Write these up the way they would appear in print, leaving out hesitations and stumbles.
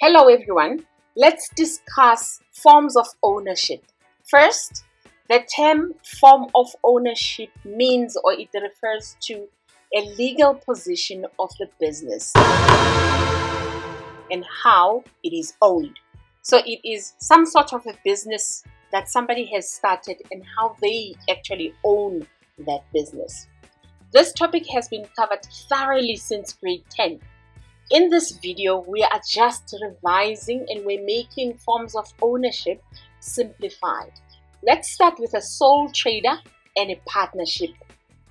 Hello everyone, let's discuss forms of ownership. First, the term form of ownership means or it refers to a legal position of the business and how it is owned. So it is some sort of a business that somebody has started and how they actually own that business. This topic has been covered thoroughly since grade 10. In this video, we are just revising and we're making forms of ownership simplified. Let's start with a sole trader and a partnership.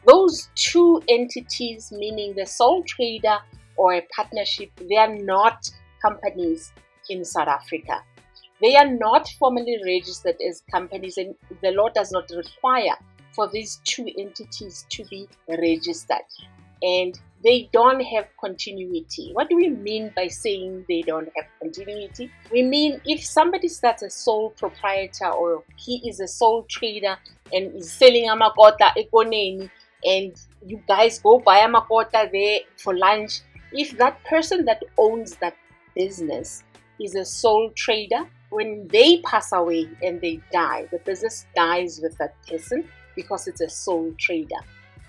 Those two entities, meaning the sole trader or a partnership, they are not companies in South Africa. They are not formally registered as companies, and the law does not require for these two entities to be registered. And they don't have continuity. What do we mean by saying they don't have continuity? We mean if somebody starts a sole proprietor or he is a sole trader and is selling amakota ekoneni and you guys go buy amakota there for lunch, if that person that owns that business is a sole trader, when they pass away and they die, the business dies with that person because it's a sole trader.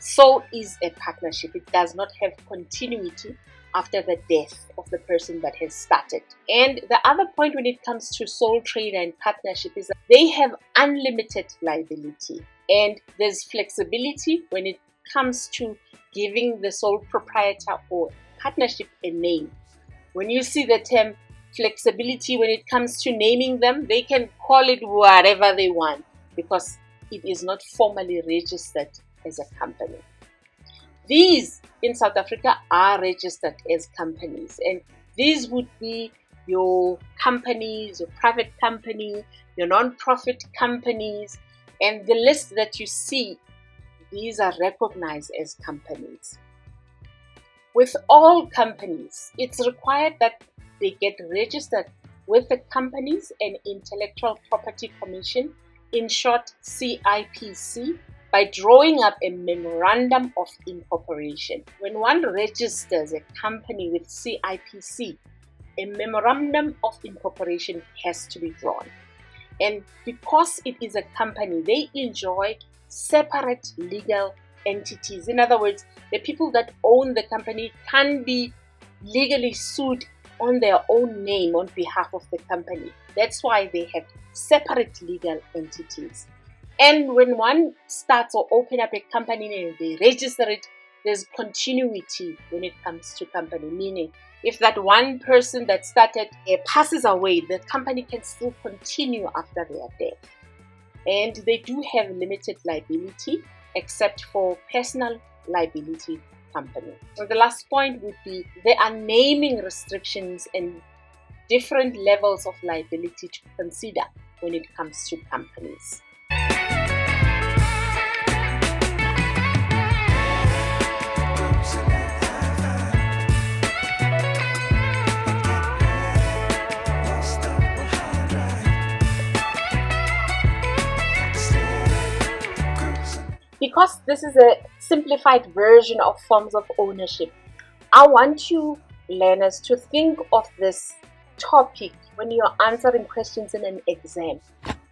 So is a partnership. It does not have continuity after the death of the person that has started. And the other point when it comes to sole trader and partnership is that they have unlimited liability. And there's flexibility when it comes to giving the sole proprietor or partnership a name. When you see the term flexibility, when it comes to naming them, they can call it whatever they want because it is not formally registered as a company. These in South Africa are registered as companies, and these would be your companies, your private company, your non-profit companies, and the list that you see, these are recognized as companies. With all companies, it's required that they get registered with the Companies and Intellectual Property Commission, in short CIPC, by drawing up a memorandum of incorporation. When one registers a company with CIPC, a memorandum of incorporation has to be drawn. And because it is a company, they enjoy separate legal entities. In other words, the people that own the company can be legally sued on their own name on behalf of the company. That's why they have separate legal entities. And when one starts or open up a company and they register it, there's continuity when it comes to company. Meaning, if that one person that started passes away, the company can still continue after their death. And they do have limited liability, except for personal liability company. So the last point would be there are naming restrictions and different levels of liability to consider when it comes to companies. Because this is a simplified version of forms of ownership, I want you learners to think of this topic when you're answering questions in an exam.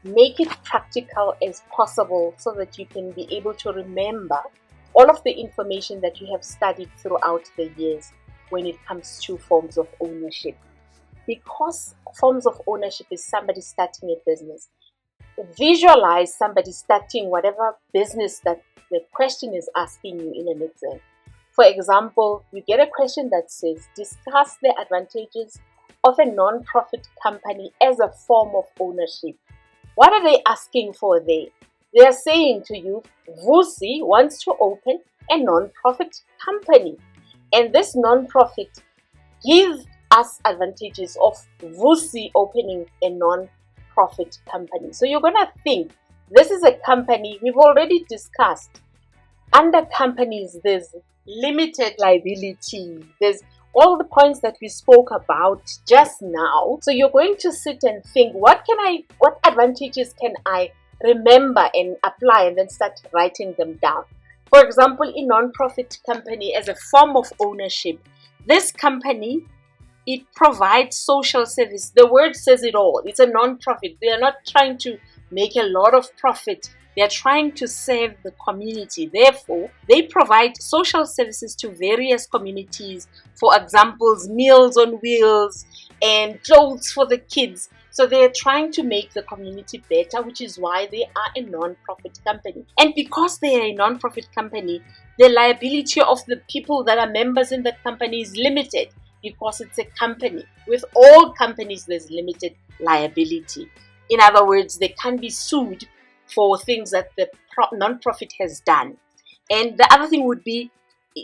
Make it practical as possible so that you can be able to remember all of the information that you have studied throughout the years when it comes to forms of ownership. Because forms of ownership is somebody starting a business. Visualize somebody starting whatever business that the question is asking you in an exam. For example, you get a question that says, discuss the advantages of a non-profit company as a form of ownership. What are they asking for there? They are saying to you, Vusi wants to open a non-profit company. And this non-profit gives us advantages of Vusi opening a non-profit company. So you're going to think, this is a company we've already discussed. Under companies, there's limited liability. There's all the points that we spoke about just now. So you're going to sit and think, what advantages can I remember and apply, and then start writing them down. For example, a non-profit company as a form of ownership, this company it provides social service. The word says it all. It's a non-profit. They are not trying to make a lot of profit. They are trying to serve the community. Therefore, they provide social services to various communities. For examples, Meals on Wheels and clothes for the kids. So they are trying to make the community better, which is why they are a non-profit company. And because they are a non-profit company, the liability of the people that are members in that company is limited, because it's a company. With all companies, there's limited liability. In other words, they can't be sued for things that the non-profit has done. And the other thing would be,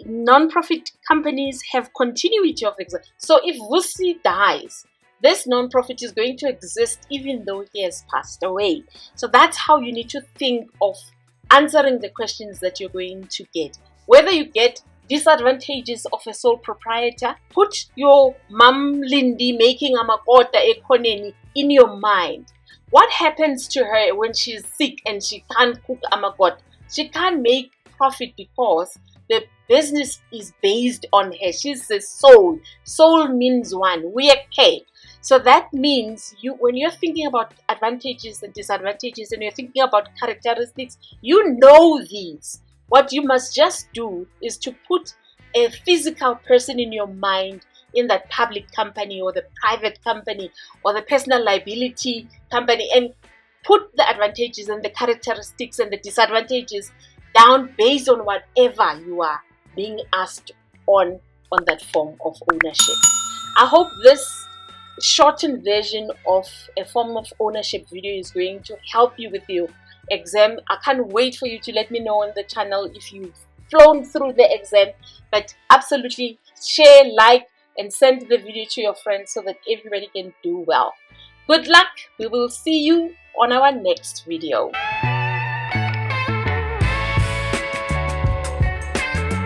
non-profit companies have continuity of existence. So if Vusi dies, this non-profit is going to exist even though he has passed away. So that's how you need to think of answering the questions that you're going to get. Whether you get disadvantages of a sole proprietor, put your mom Lindy making amakota ekoneni in your mind. What happens to her when she's sick and she can't cook amakota? She can't make profit because the business is based on her. She's the soul. Soul means one. We are paid. So that means when you're thinking about advantages and disadvantages and you're thinking about characteristics, you know these. What you must just do is to put a physical person in your mind in that public company or the private company or the personal liability company, and put the advantages and the characteristics and the disadvantages down based on whatever you are being asked on that form of ownership. I hope this shortened version of a form of ownership video is going to help you with your exam. I can't wait for you to let me know on the channel if you've flown through the exam. But absolutely share, like, and send the video to your friends so that everybody can do well. Good luck. We will see you on our next video.